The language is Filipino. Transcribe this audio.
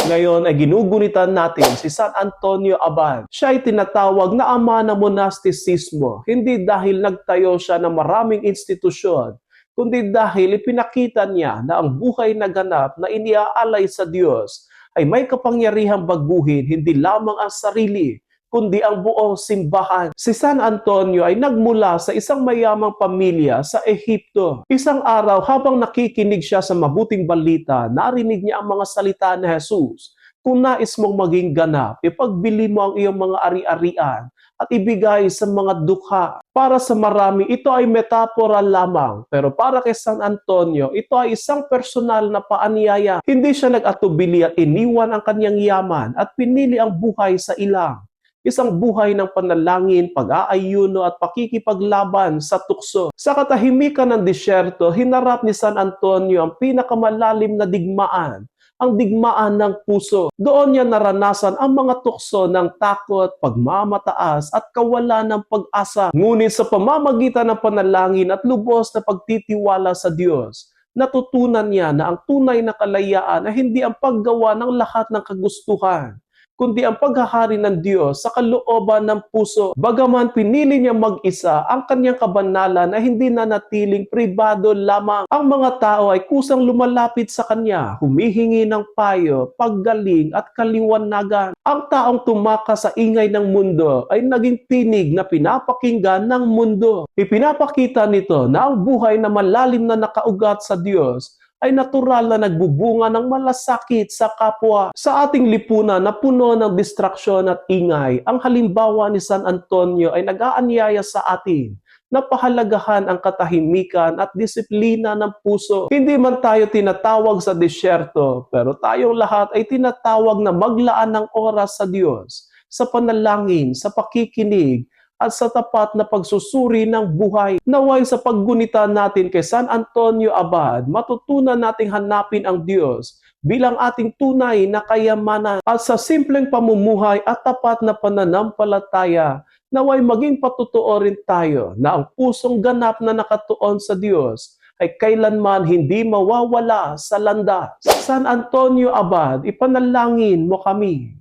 Ngayon ay ginugunitan natin si San Antonio Abad. Siya ay tinatawag na ama ng monasticismo, hindi dahil nagtayo siya ng maraming institusyon, kundi dahil ipinakita niya na ang buhay na ganap na iniaalay sa Diyos ay may kapangyarihang baguhin hindi lamang ang sarili, kundi ang buong simbahan. Si San Antonio ay nagmula sa isang mayamang pamilya sa Ehipto. Isang araw habang nakikinig siya sa mabuting balita, narinig niya ang mga salita ni Jesus. Kung nais mong maging ganap, ipagbili mo ang iyong mga ari-arian at ibigay sa mga dukha. Para sa marami, ito ay metapora lamang. Pero para kay San Antonio, ito ay isang personal na paanyaya. Hindi siya nag-atubili at iniwan ang kanyang yaman at pinili ang buhay sa ilang. Isang buhay ng panalangin, pag-aayuno at pakikipaglaban sa tukso. Sa katahimikan ng disyerto, hinarap ni San Antonio ang pinakamalalim na digmaan, ang digmaan ng puso. Doon niya naranasan ang mga tukso ng takot, pagmamataas at kawalan ng pag-asa. Ngunit sa pamamagitan ng panalangin at lubos na pagtitiwala sa Diyos, natutunan niya na ang tunay na kalayaan ay hindi ang paggawa ng lahat ng kagustuhan, kundi ang paghahari ng Diyos sa kalooban ng puso. Bagaman pinili niya mag-isa, ang kanyang kabanalan na hindi nanatiling pribado lamang. Ang mga tao ay kusang lumalapit sa kanya, humihingi ng payo, paggaling at kaliwanagan. Ang taong tumakas sa ingay ng mundo ay naging tinig na pinapakinggan ng mundo. Ipinapakita nito na ang buhay na malalim na nakaugat sa Diyos ay natural na nagbubunga ng malasakit sa kapwa. Sa ating lipunan na puno ng distraksyon at ingay, ang halimbawa ni San Antonio ay nag-aanyaya sa atin na pahalagahan ang katahimikan at disiplina ng puso. Hindi man tayo tinatawag sa disyerto, pero tayong lahat ay tinatawag na maglaan ng oras sa Diyos, sa panalangin, sa pakikinig, at sa tapat na pagsusuri ng buhay. Naway sa paggunita natin kay San Antonio Abad, matutunan nating hanapin ang Diyos bilang ating tunay na kayamanan at sa simpleng pamumuhay at tapat na pananampalataya, naway maging patutuo rin tayo na ang pusong ganap na nakatuon sa Diyos ay kailanman hindi mawawala sa landas. San Antonio Abad, ipanalangin mo kami.